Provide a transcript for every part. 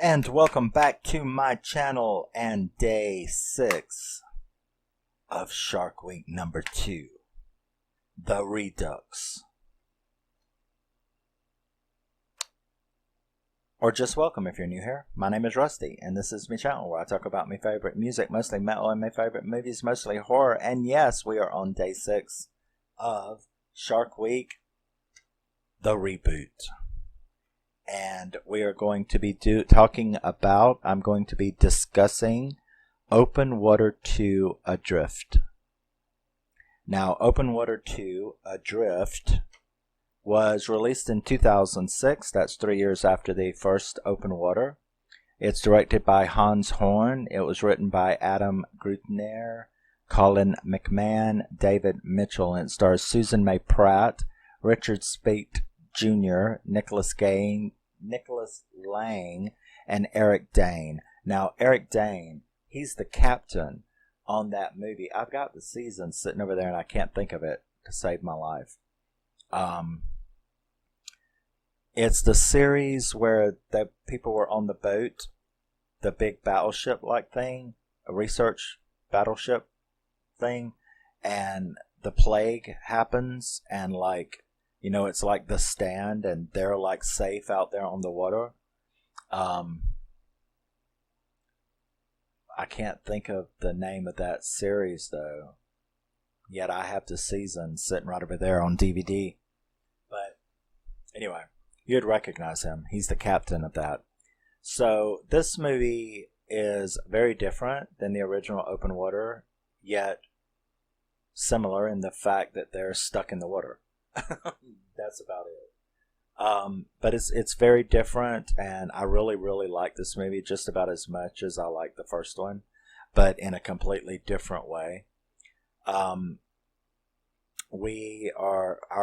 And welcome back to my channel and day 6 of Shark Week number 2, The Redux. Or just welcome if you're new here. My name is Rusty, and this is my channel where I talk about my favorite music, mostly metal, and my favorite movies, mostly horror. And yes, we are on day 6 of Shark Week, The Reboot. And we are going to be I'm going to be discussing Open Water 2 Adrift. Now, Open Water 2 Adrift was released in 2006. That's 3 years after the first Open Water. It's directed by Hans Horn. It was written by Adam Kreutner, Colin McMahon, David Mitchell, and it stars Susan May Pratt, Richard Speight Jr., Niklaus Lange, and Eric Dane. Now, Eric Dane, he's the captain on that movie. I've got the season sitting over there, and I can't think of it to save my life. It's the series where the people were on the boat, the big battleship-like thing, a research battleship thing, and the plague happens, and it's like The Stand, and they're like safe out there on the water. I can't think of the name of that series though. Yet I have the season sitting right over there on DVD. But anyway, you'd recognize him. He's the captain of that. So this movie is very different than the original Open Water, yet similar in the fact that they're stuck in the water. That's about it. But it's very different, and I really really like this movie just about as much as I like the first one, but in a completely different way. Our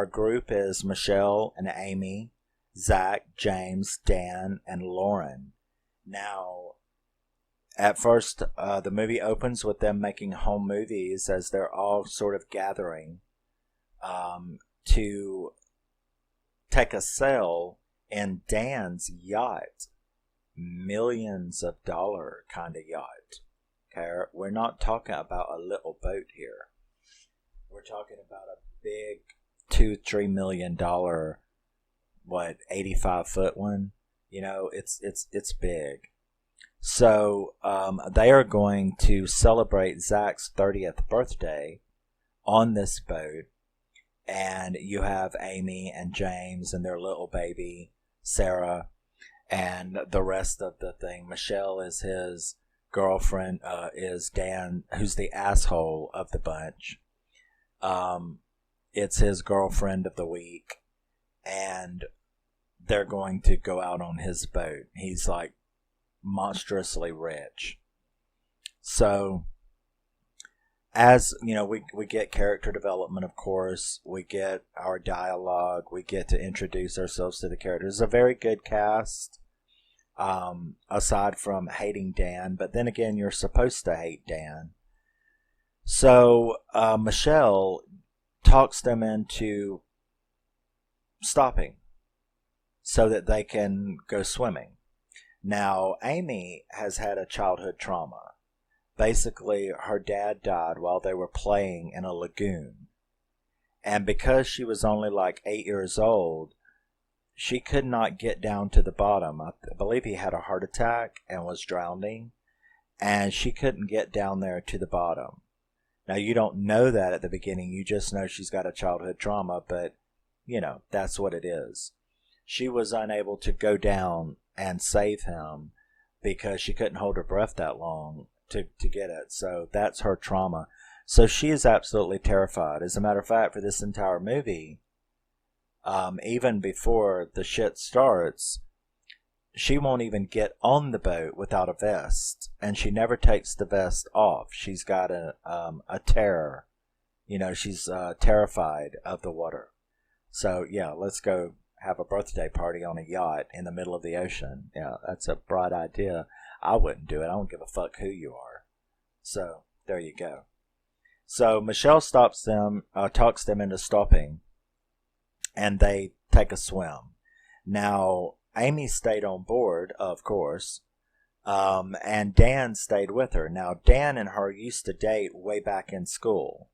group is Michelle and Amy, Zach, James, Dan, and Lauren. Now, at first, the movie opens with them making home movies as they're all sort of gathering to take a sail in Dan's yacht, millions of dollar kind of yacht. Okay, we're not talking about a little boat here. We're talking about a big $2-3 million, 85-foot one. You know, it's big. So they are going to celebrate Zach's 30th birthday on this boat. And you have Amy and James and their little baby, Sarah, and the rest of the thing. Michelle is his girlfriend, is Dan, who's the asshole of the bunch. It's his girlfriend of the week, and they're going to go out on his boat. He's like monstrously rich. So, as you know, we get character development, of course. We get our dialogue. We get to introduce ourselves to the characters. It's a very good cast, aside from hating Dan. But then again, you're supposed to hate Dan. So Michelle talks them into stopping so that they can go swimming. Now, Amy has had a childhood trauma. Basically, her dad died while they were playing in a lagoon. And because she was only like 8 years old, she could not get down to the bottom. I believe he had a heart attack and was drowning. And she couldn't get down there to the bottom. Now, you don't know that at the beginning. You just know she's got a childhood trauma. But, you know, that's what it is. She was unable to go down and save him because she couldn't hold her breath that long to get it. So that's her trauma. So she is absolutely terrified. As a matter of fact, for this entire movie, even before the shit starts, she won't even get on the boat without a vest, and she never takes the vest off. She's got a terror. You know, she's terrified of the water. So yeah, let's go have a birthday party on a yacht in the middle of the ocean. Yeah, that's a bright idea. I wouldn't do it. I don't give a fuck who you are. So, there you go. So, Michelle talks them into stopping, and they take a swim. Now, Amy stayed on board, of course, And Dan stayed with her. Now, Dan and her used to date way back in school.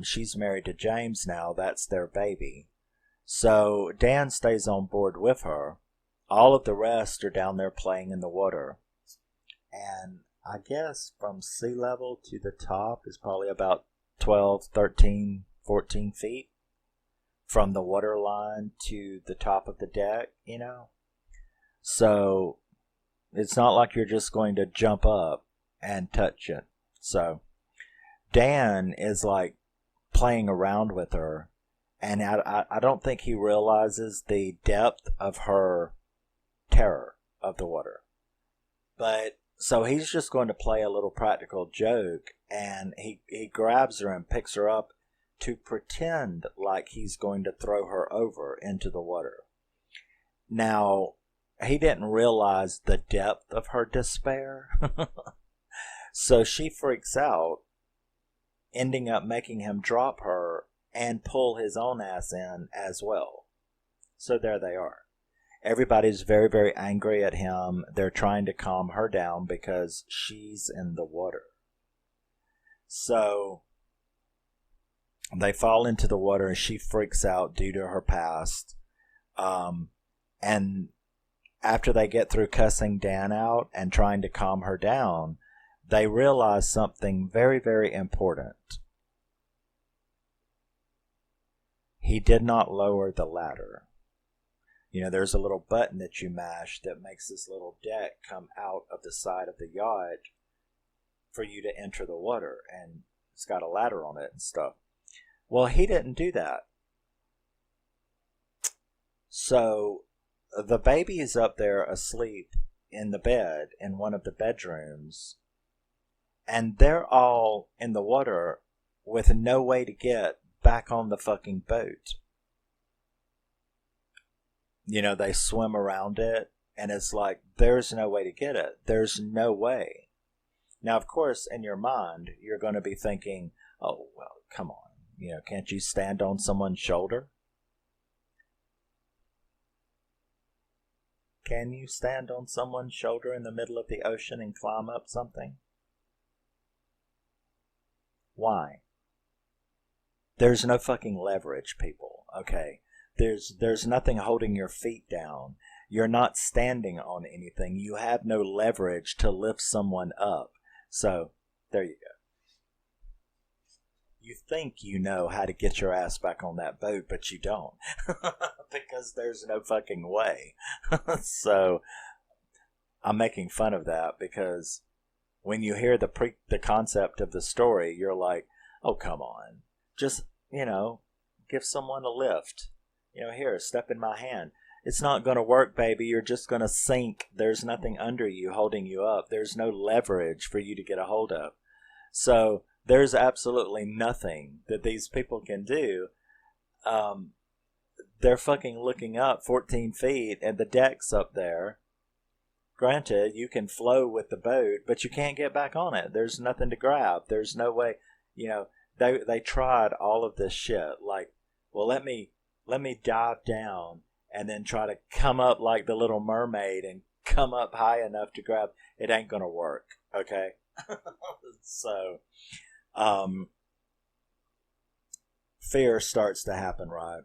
She's married to James now. That's their baby. So Dan stays on board with her. All of the rest are down there playing in the water. And I guess from sea level to the top is probably about 12, 13, 14 feet. From the water line to the top of the deck, you know? So it's not like you're just going to jump up and touch it. So Dan is like playing around with her, and I don't think he realizes the depth of her terror of the water. But so he's just going to play a little practical joke, and he grabs her and picks her up to pretend like he's going to throw her over into the water. Now, he didn't realize the depth of her despair. So she freaks out, ending up making him drop her and pull his own ass in as well. So there they are. Everybody's very, very angry at him. They're trying to calm her down because she's in the water. So they fall into the water and she freaks out due to her past. And after they get through cussing Dan out and trying to calm her down, they realize something very, very important. He did not lower the ladder. You know, there's a little button that you mash that makes this little deck come out of the side of the yacht for you to enter the water. And it's got a ladder on it and stuff. Well, he didn't do that. So the baby is up there asleep in the bed in one of the bedrooms, and they're all in the water with no way to get back on the fucking boat. You know, they swim around it, and it's like, there's no way to get it. There's no way. Now, of course, in your mind, you're going to be thinking, oh, well, come on. You know, can't you stand on someone's shoulder? Can you stand on someone's shoulder in the middle of the ocean and climb up something? Why? There's no fucking leverage, people, okay? There's nothing holding your feet down. You're not standing on anything. You have no leverage to lift someone up. So, there you go. You think you know how to get your ass back on that boat, but you don't. Because there's no fucking way. So, I'm making fun of that because when you hear the concept of the story, you're like, oh, come on. Just, you know, give someone a lift. You know, here, step in my hand. It's not going to work, baby. You're just going to sink. There's nothing under you holding you up. There's no leverage for you to get a hold of. So, there's absolutely nothing that these people can do. They're fucking looking up 14 feet and the deck's up there. Granted, you can flow with the boat, but you can't get back on it. There's nothing to grab. There's no way. You know, they tried all of this shit. Like, well, let me dive down and then try to come up like the Little Mermaid and come up high enough to grab. It ain't gonna work. Okay. So, fear starts to happen, right?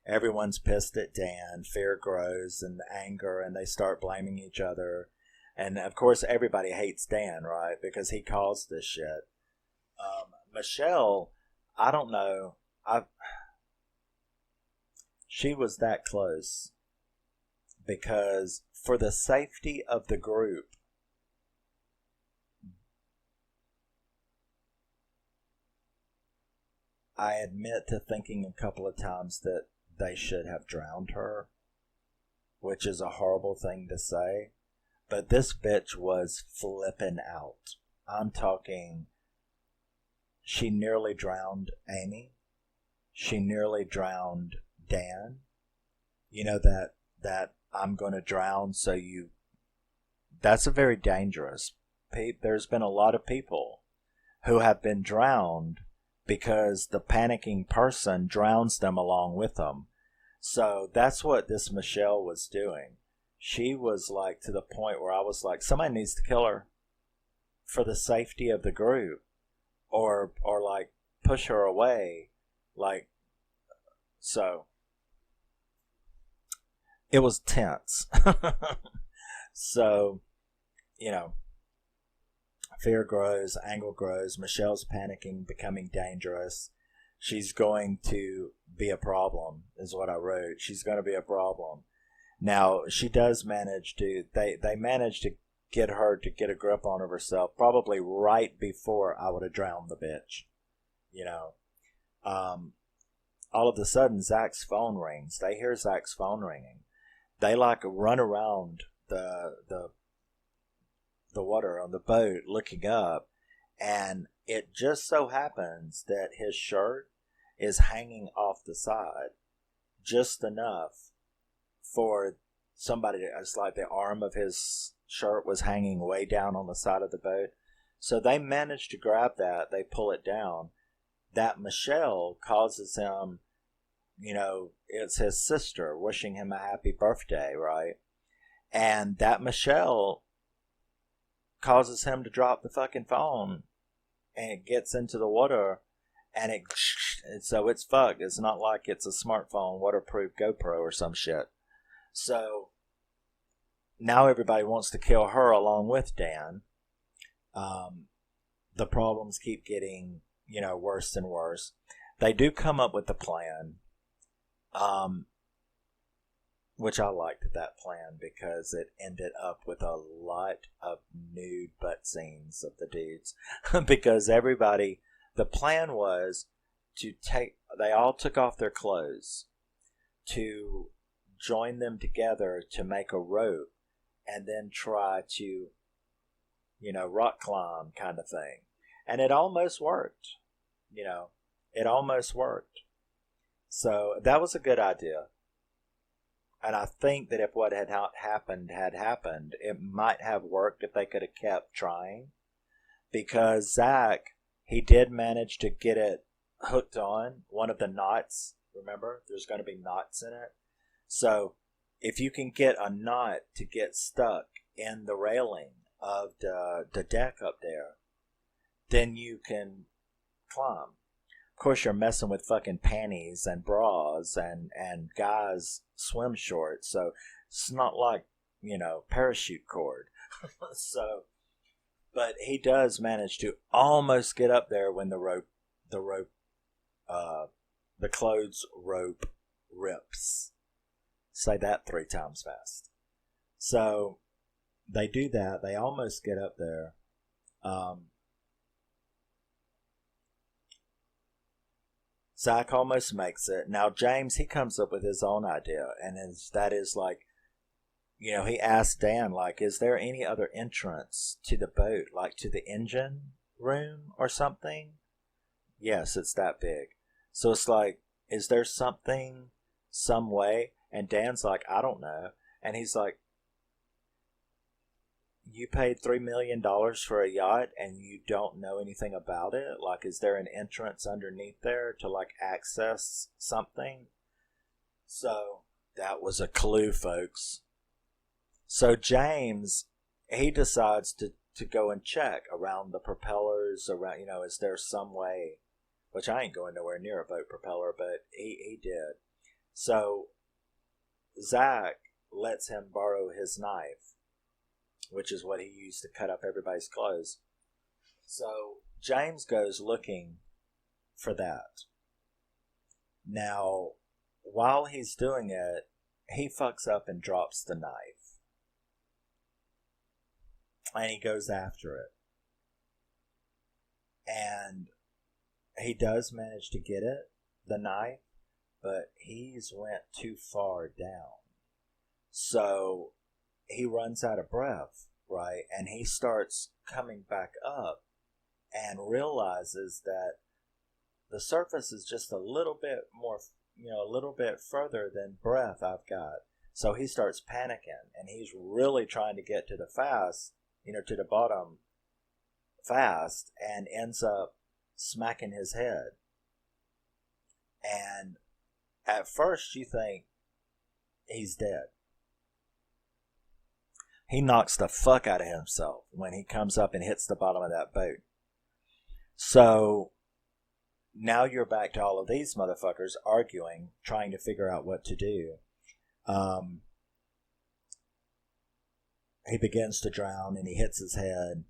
Everyone's pissed at Dan. Fear grows and anger, and they start blaming each other. And of course, everybody hates Dan, right? Because he caused this shit. Michelle, I don't know. She was that close because for the safety of the group, I admit to thinking a couple of times that they should have drowned her, which is a horrible thing to say, but this bitch was flipping out. I'm talking, she nearly drowned Amy. She nearly drowned Dan. You know, that I'm going to drown so you... That's a very dangerous... There's been a lot of people who have been drowned because the panicking person drowns them along with them. So that's what this Michelle was doing. she was like to the point where I was like, somebody needs to kill her for the safety of the group, or like push her away, like. So it was tense. So, fear grows, anger grows. Michelle's panicking, becoming dangerous. She's going to be a problem, is what I wrote. She's going to be a problem. Now, she does manage to, they manage to get her to get a grip on herself, probably right before I would have drowned the bitch. All of a sudden, Zach's phone rings. They hear Zach's phone ringing. They like run around the water on the boat looking up, and it just so happens that his shirt is hanging off the side just enough for somebody to, it's like the arm of his shirt was hanging way down on the side of the boat. So they manage to grab that, they pull it down. That Michelle causes him, it's his sister wishing him a happy birthday, right? And that Michelle causes him to drop the fucking phone, and it gets into the water, and so it's fucked. It's not like it's a smartphone, waterproof GoPro or some shit. So now everybody wants to kill her along with Dan. The problems keep getting, worse and worse. They do come up with a plan, which I liked that plan because it ended up with a lot of nude butt scenes of the dudes. Because the plan was they all took off their clothes to join them together to make a rope and then try to, rock climb kind of thing. And it almost worked. It almost worked. So that was a good idea. And I think that if what had happened, it might have worked if they could have kept trying. Because Zach, he did manage to get it hooked on one of the knots. Remember, there's going to be knots in it. So if you can get a knot to get stuck in the railing of the deck up there, then you can climb. Of course, you're messing with fucking panties and bras and guys' swim shorts, so it's not like, parachute cord. So, but he does manage to almost get up there when the clothes rope rips. Say that 3 times fast. So they do that. They almost get up there. Zach almost makes it. Now James, he comes up with his own idea, and that is like, he asks Dan, like, is there any other entrance to the boat, like to the engine room or something? Yes, it's that big. So it's like, is there something, some way? And Dan's like, I don't know. And he's like, you paid $3 million for a yacht and you don't know anything about it? Like, is there an entrance underneath there to, like, access something? So that was a clue, folks. So James, he decides to go and check around the propellers, around, is there some way, which I ain't going nowhere near a boat propeller, but he did. So Zach lets him borrow his knife, which is what he used to cut up everybody's clothes. So James goes looking for that. Now, while he's doing it, he fucks up and drops the knife. And he goes after it. And he does manage to get it, the knife, but he's went too far down. So he runs out of breath, right? And he starts coming back up and realizes that the surface is just a little bit more, a little bit further than breath I've got. So he starts panicking, and he's really trying to get to the to the bottom fast, and ends up smacking his head. And at first you think he's dead. He knocks the fuck out of himself when he comes up and hits the bottom of that boat. So now you're back to all of these motherfuckers arguing, trying to figure out what to do. He begins to drown and he hits his head.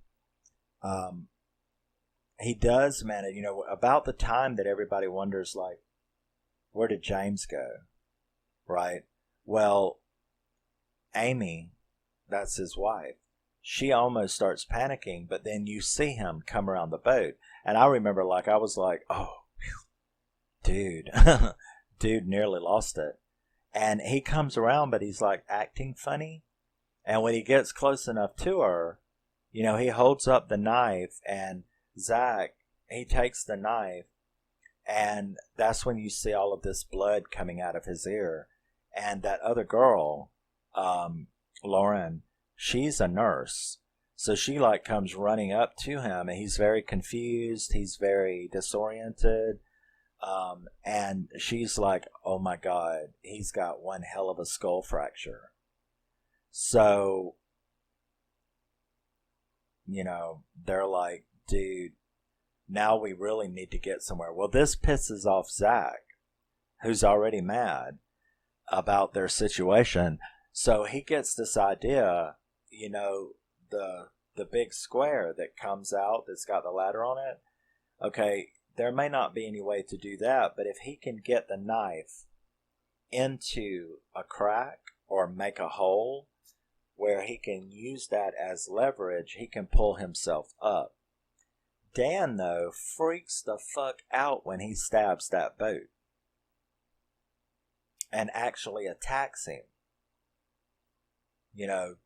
He does manage, about the time that everybody wonders, like, where did James go? Right? Well, Amy, that's his wife, she almost starts panicking, but then you see him come around the boat. And I remember, I was like, oh, dude, dude nearly lost it. And he comes around, but he's acting funny. And when he gets close enough to her, he holds up the knife, and Zach, he takes the knife, and that's when you see all of this blood coming out of his ear. And that other girl, Lauren, she's a nurse. So she comes running up to him, and he's very confused. He's very disoriented. And she's like, oh my God, he's got one hell of a skull fracture. So, they're like, dude, now we really need to get somewhere. Well, this pisses off Zach, who's already mad about their situation. So he gets this idea, the big square that comes out that's got the ladder on it. Okay, there may not be any way to do that, but if he can get the knife into a crack or make a hole where he can use that as leverage, he can pull himself up. Dan, though, freaks the fuck out when he stabs that boat and actually attacks him.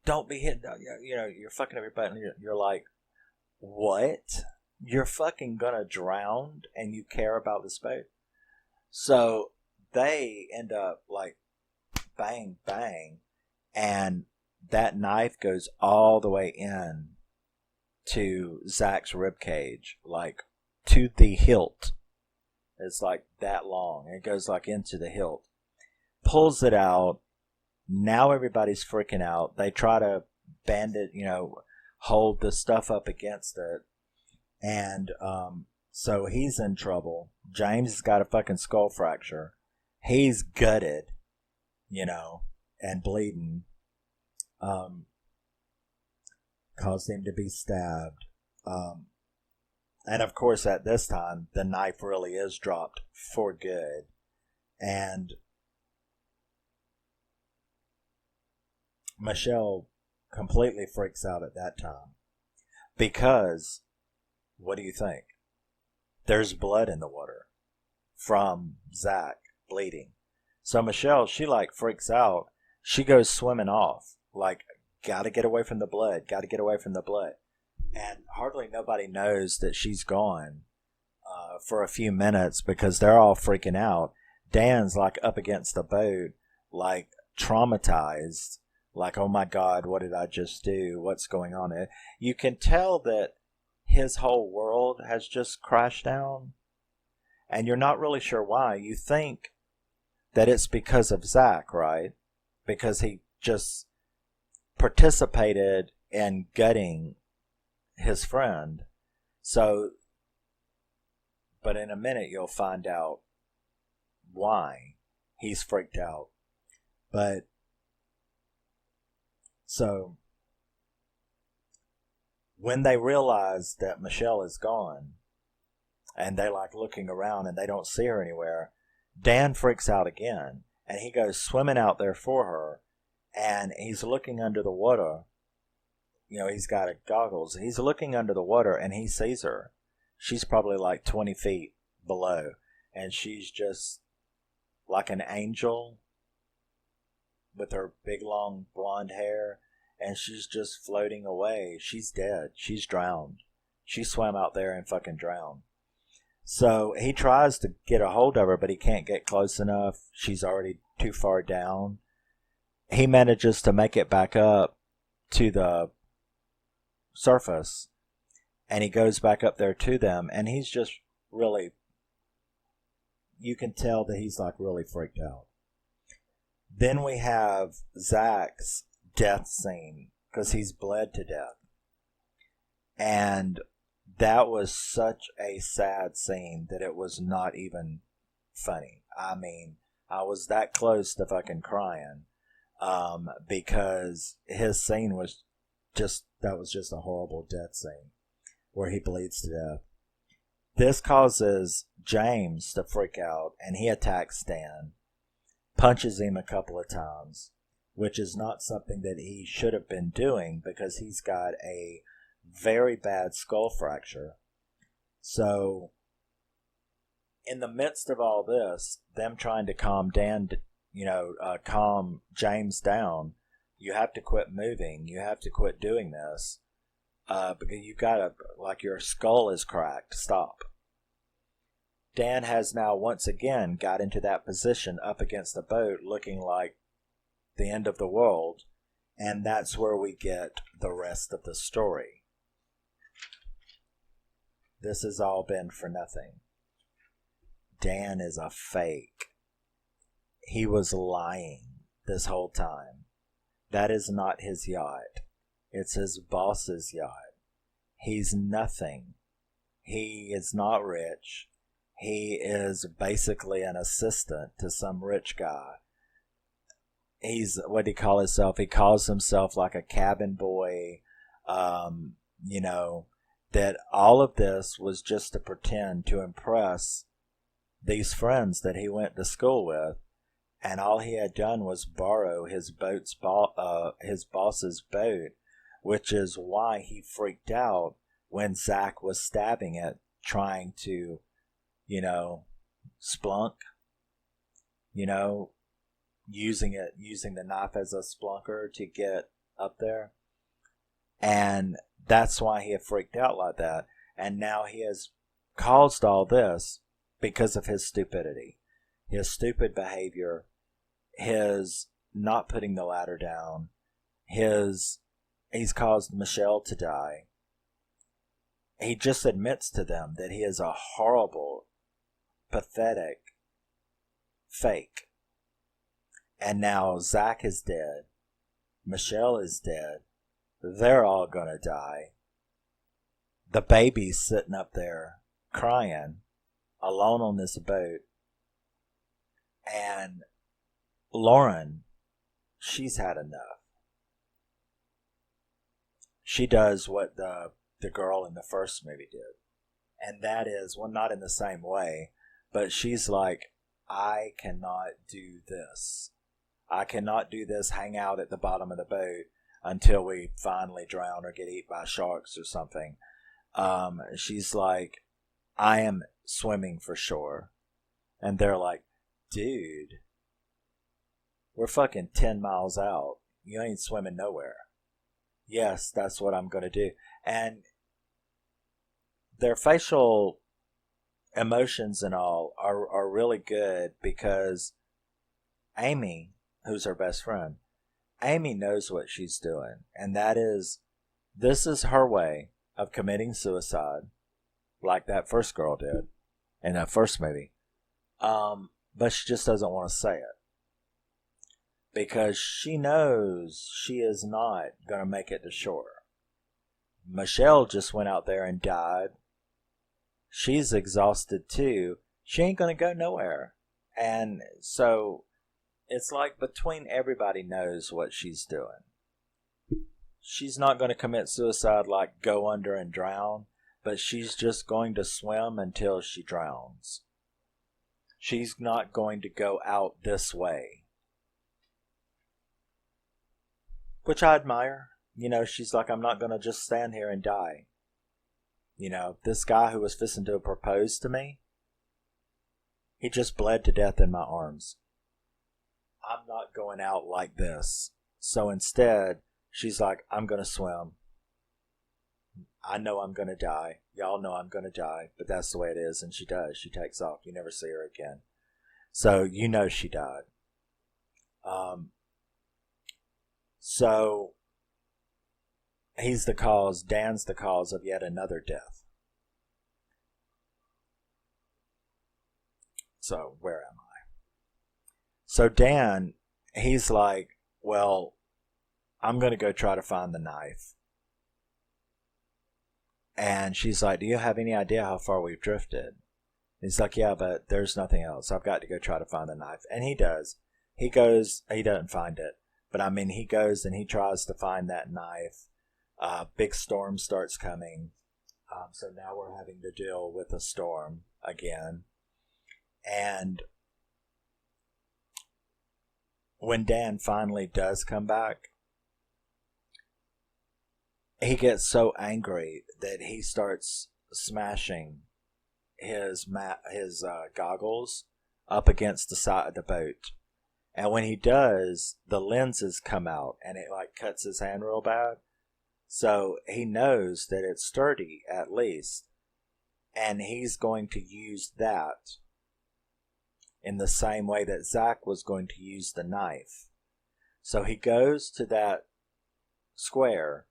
Don't be hit. You're fucking up your butt. And you're like, what? You're fucking gonna drown and you care about this boat? So they end up bang, bang. And that knife goes all the way in to Zach's ribcage, to the hilt. It's that long. It goes into the hilt. Pulls it out. Now everybody's freaking out. They try to bandage, hold the stuff up against it. And so he's in trouble. James has got a fucking skull fracture. He's gutted, and bleeding. Caused him to be stabbed. And of course, at this time, the knife really is dropped for good. And Michelle completely freaks out at that time. Because, what do you think? There's blood in the water from Zach bleeding. So Michelle, she freaks out. She goes swimming off. Gotta get away from the blood. Gotta get away from the blood. And hardly nobody knows that she's gone for a few minutes because they're all freaking out. Dan's up against the boat, traumatized. Oh my God, what did I just do? What's going on? You can tell that his whole world has just crashed down. And you're not really sure why. You think that it's because of Zach, right? Because he just participated in gutting his friend. So, but in a minute you'll find out why he's freaked out. But, so, when they realize that Michelle is gone, and they looking around and they don't see her anywhere, Dan freaks out again, and he goes swimming out there for her, and he's looking under the water. He's got goggles. He's looking under the water, and he sees her. She's probably 20 feet below, and she's just like an angel with her big long blonde hair, and she's just floating away. She's dead. She's drowned. She swam out there and fucking drowned. So he tries to get a hold of her, but he can't get close enough. She's already too far down. He manages to make it back up to the surface, and he goes back up there to them, and he's just really, you can tell that he's really freaked out. Then we have Zach's death scene because he's bled to death. And that was such a sad scene that it was not even funny. I mean, I was that close to fucking crying, because his scene was that was just a horrible death scene where he bleeds to death. This causes James to freak out, and he attacks Dan, punches him a couple of times, which is not something that he should have been doing because he's got a very bad skull fracture. So, in the midst of all this, them trying to calm James down, you have to quit moving. You have to quit doing this. Because you gotta, like, your skull is cracked. Stop. Dan has now once again got into that position up against the boat looking like the end of the world. And that's where we get the rest of the story. This has all been for nothing. Dan is a fake. He was lying this whole time. That is not his yacht. It's his boss's yacht. He's nothing. He is not rich. He is basically an assistant to some rich guy. He's, what do you call himself? He calls himself like a cabin boy. That all of this was just to pretend to impress these friends that he went to school with. And all he had done was borrow his boss's boat, which is why he freaked out when Zach was stabbing it, trying to, splunk, using the knife as a splunker to get up there. And that's why he had freaked out like that. And now he has caused all this because of his stupidity, his stupid behavior, his not putting the ladder down, he's caused Michelle to die. He just admits to them that he is a horrible, pathetic fake. And now Zach is dead. Michelle is dead. They're all gonna die. The baby's sitting up there crying alone on this boat. And Lauren, she's had enough. She does what the girl in the first movie did. And that is, well, not in the same way, but she's like, I cannot do this. I cannot do this, hang out at the bottom of the boat until we finally drown or get eaten by sharks or something. She's like, I am swimming for shore. And they're like, dude, we're fucking 10 miles out. You ain't swimming nowhere. Yes, that's what I'm going to do. And their facial emotions and all are really good because Amy, who's her best friend, Amy knows what she's doing. And that is, this is her way of committing suicide, like that first girl did in that first movie. But she just doesn't want to say it. Because she knows she is not going to make it to shore. Michelle just went out there and died. She's exhausted too. She ain't going to go nowhere. And so it's like between everybody knows what she's doing. She's not going to commit suicide like go under and drown, but she's just going to swim until she drowns. She's not going to go out this way. Which I admire. She's like, I'm not going to just stand here and die. This guy who was fixing to propose to me, he just bled to death in my arms. I'm not going out like this. So instead, she's like, I'm going to swim. I know I'm going to die. Y'all know I'm going to die, but that's the way it is. And she does. She takes off. You never see her again. So she died. So he's the cause, Dan's the cause of yet another death. So where am I? So Dan, he's like, well, I'm going to go try to find the knife. And she's like, do you have any idea how far we've drifted? He's like, yeah, but there's nothing else. I've got to go try to find the knife. And he does. He goes, he doesn't find it. But I mean, he goes and he tries to find that knife. Big storm starts coming. So now we're having to deal with a storm again. And when Dan finally does come back, he gets so angry that he starts smashing his goggles up against the side of the boat. And when he does, the lenses come out and it like cuts his hand real bad. So he knows that it's sturdy at least. And he's going to use that in the same way that Zach was going to use the knife. So he goes to that square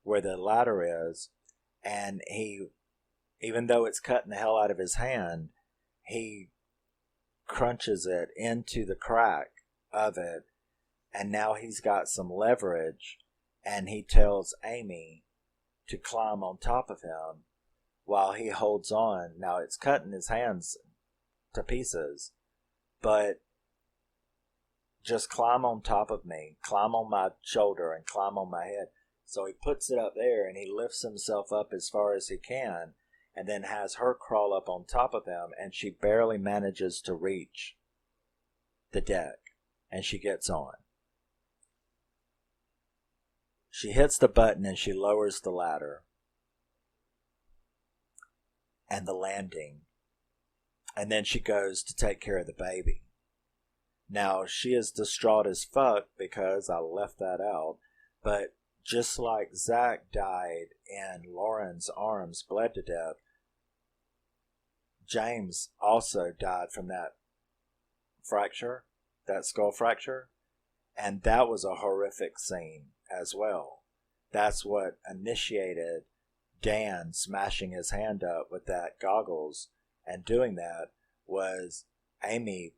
where the ladder is, and he, even though it's cutting the hell out of his hand, he crunches it into the crack of it, and now he's got some leverage, and he tells Amy to climb on top of him while he holds on. Now it's cutting his hands to pieces, but just climb on top of me, climb on my shoulder and climb on my head. So he puts it up there and he lifts himself up as far as he can and then has her crawl up on top of him, and she barely manages to reach the deck, and she gets on. She hits the button and she lowers the ladder and the landing, and then she goes to take care of the baby. Now she is distraught as fuck because I left that out, but just like Zach died and Lauren's arms bled to death, James also died from that fracture, that skull fracture, and that was a horrific scene as well. That's what initiated Dan smashing his hand up with that goggles and doing that was Amy.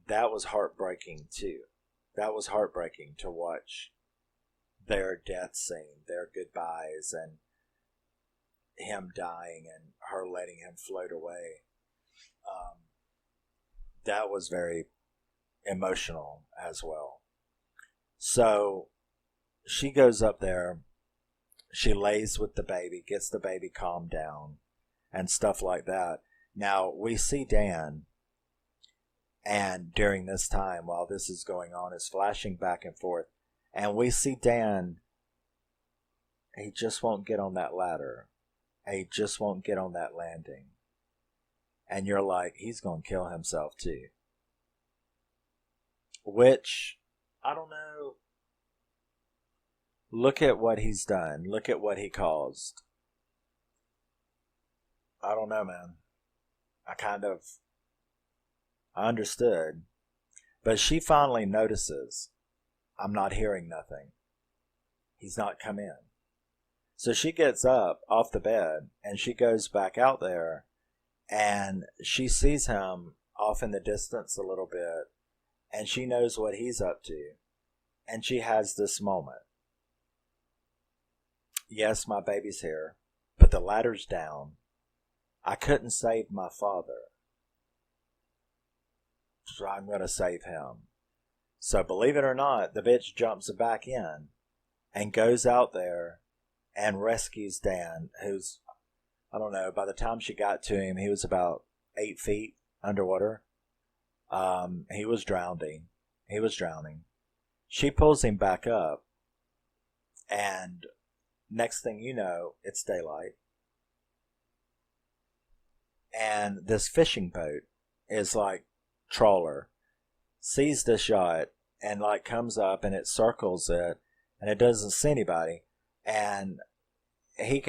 That was heartbreaking too. That was heartbreaking to watch their death scene, their goodbyes, and him dying and her letting him float away. That was very emotional as well. So she goes up there, she lays with the baby, gets the baby calmed down, and stuff like that. Now we see Dan, and during this time, while this is going on, is flashing back and forth. And we see Dan, he just won't get on that ladder. He just won't get on that landing. And you're like, he's going to kill himself too. Which, I don't know. Look at what he's done. Look at what he caused. I don't know, man. I understood. But she finally notices, I'm not hearing nothing. He's not come in. So she gets up off the bed and she goes back out there and she sees him off in the distance a little bit and she knows what he's up to. And she has this moment. Yes, my baby's here, but the ladder's down. I couldn't save my father, so I'm going to save him. So believe it or not, the bitch jumps back in and goes out there and rescues Dan, who's, I don't know, by the time she got to him, he was about 8 feet underwater. He was drowning. She pulls him back up, and next thing you know, it's daylight. And this fishing boat is like trawler, sees the shot and like comes up and it circles it and it doesn't see anybody. And he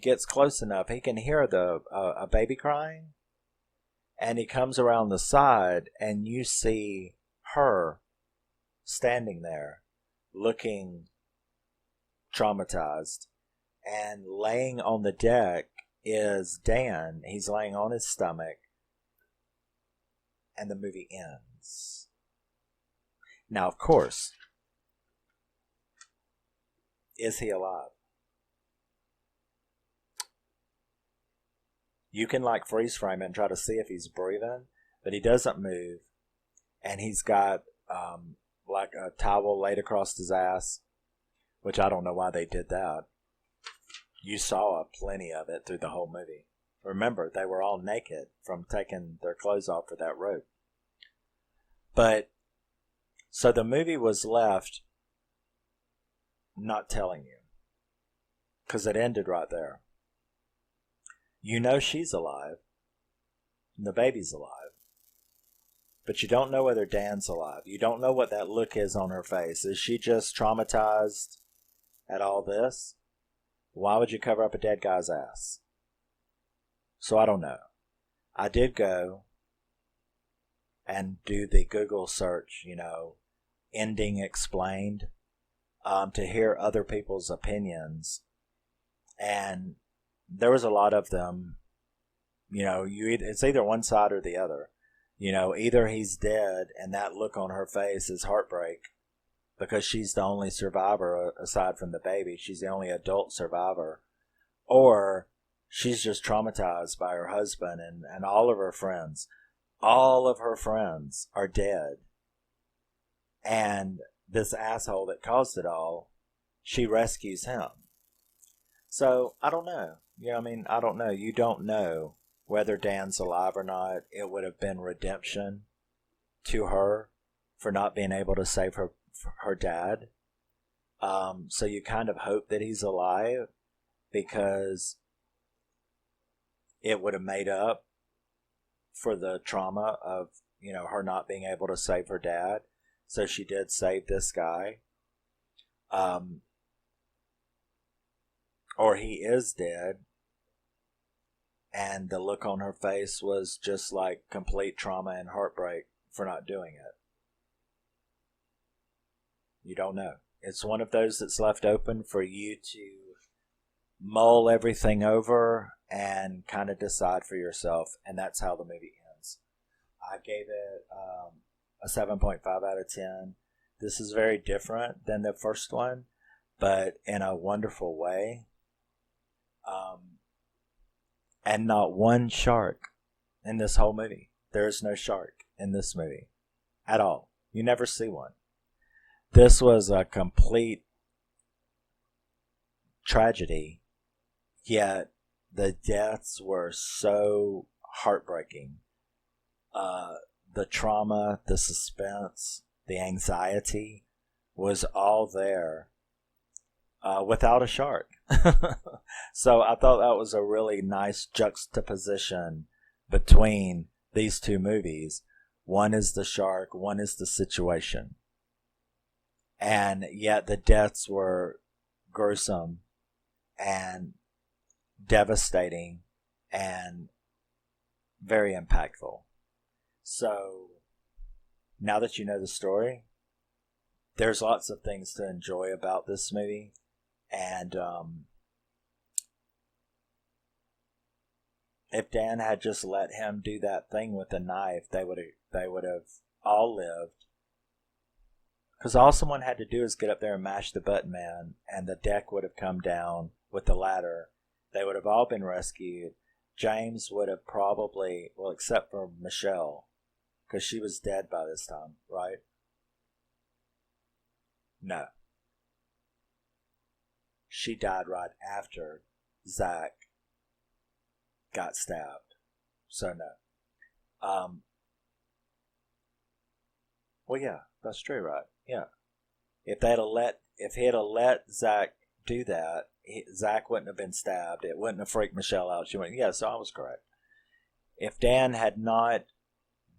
gets close enough, he can hear a baby crying. And he comes around the side and you see her standing there looking traumatized, and laying on the deck is Dan. He's laying on his stomach, and the movie ends. Now, of course, Is he alive? You can like freeze frame it and try to see if he's breathing, but he doesn't move, and he's got like a towel laid across his ass, which I don't know why they did that. You saw plenty of it through the whole movie. Remember, they were all naked from taking their clothes off for that rope. But, so the movie was left not telling you, because it ended right there. You know she's alive, and the baby's alive, but you don't know whether Dan's alive. You don't know what that look is on her face. Is she just traumatized at all this? Why would you cover up a dead guy's ass? So I don't know. I did go and do the Google search, ending explained, to hear other people's opinions. And there was a lot of them, it's either one side or the other. Either he's dead and that look on her face is heartbreak because she's the only survivor aside from the baby. She's the only adult survivor. Or she's just traumatized by her husband and all of her friends. All of her friends are dead. And this asshole that caused it all, she rescues him. So, I don't know. I don't know. You don't know whether Dan's alive or not. It would have been redemption to her for not being able to save her dad. So you kind of hope that he's alive because it would have made up for the trauma of, her not being able to save her dad. So she did save this guy. Or he is dead. And the look on her face was just like complete trauma and heartbreak for not doing it. You don't know. It's one of those that's left open for you to mull everything over and kind of decide for yourself. And that's how the movie ends. I gave it a 7.5 out of 10. This is very different than the first one, but in a wonderful way. And not one shark in this whole movie. There is no shark in this movie at all. You never see one. This was a complete tragedy, yet the deaths were so heartbreaking. The trauma, the suspense, the anxiety was all there without a shark. So I thought that was a really nice juxtaposition between these two movies. One is the shark, one is the situation. And yet the deaths were gruesome and devastating and very impactful. So now that you know the story, there's lots of things to enjoy about this movie. And if Dan had just let him do that thing with the knife, they would have all lived. Because all someone had to do is get up there and mash the button, man, and the deck would have come down with the ladder. They would have all been rescued. James would have probably, well, except for Michelle, because she was dead by this time, right? No. She died right after Zach got stabbed. So no. Well, yeah, that's true, right? Yeah. If he had let Zach do that, Zach wouldn't have been stabbed. It wouldn't have freaked Michelle out. She went, yeah, so I was correct. If Dan had not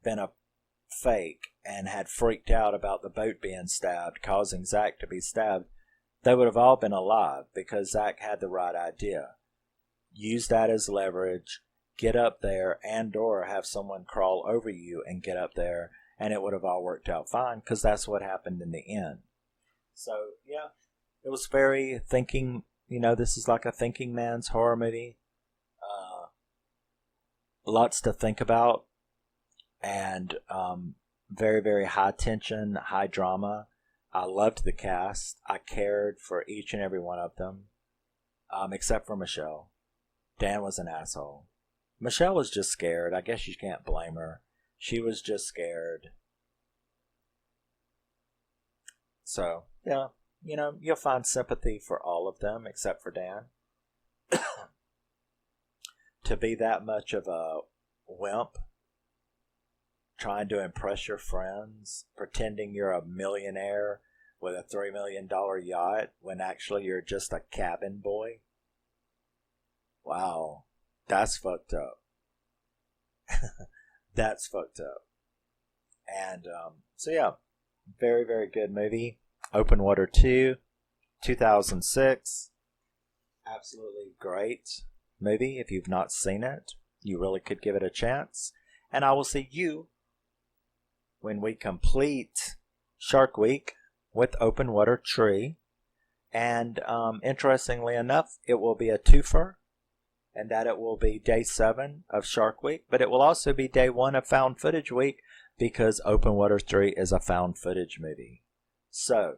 been a fake and had freaked out about the boat being stabbed, causing Zach to be stabbed, they would have all been alive because Zach had the right idea. Use that as leverage, get up there, and or have someone crawl over you and get up there, and it would have all worked out fine because that's what happened in the end. So, yeah, it was very thinking, this is like a thinking man's horror movie. Lots to think about, and very, very high tension, high drama. I loved the cast. I cared for each and every one of them, except for Michelle. Dan was an asshole. Michelle was just scared. I guess you can't blame her. She was just scared. So, yeah, you'll find sympathy for all of them except for Dan. To be that much of a wimp, trying to impress your friends, pretending you're a millionaire with a $3 million yacht when actually you're just a cabin boy. Wow, that's fucked up. That's fucked up. And so yeah, very, very good movie. Open Water 2, 2006. Absolutely great movie. If you've not seen it, you really could give it a chance. And I will see you when we complete Shark Week with Open Water Tree. And interestingly enough, it will be a twofer, and that it will be day 7 of Shark Week, but it will also be day 1 of Found Footage Week, because Open Water 3 is a found footage movie. So,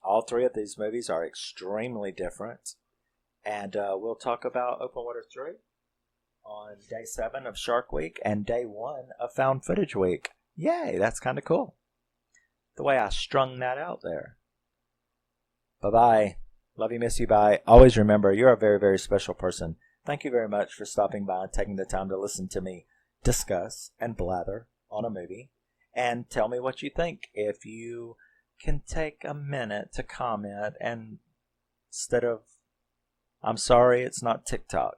all 3 of these movies are extremely different, and we'll talk about Open Water 3 on day 7 of Shark Week and day 1 of Found Footage Week. Yay, that's kind of cool. The way I strung that out there. Bye-bye. Love you, miss you, bye. Always remember, you're a very, very special person. Thank you very much for stopping by and taking the time to listen to me discuss and blather on a movie. And tell me what you think. If you can take a minute to comment, and instead of, I'm sorry, it's not TikTok.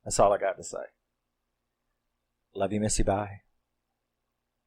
That's all I got to say. Love you, miss you, bye.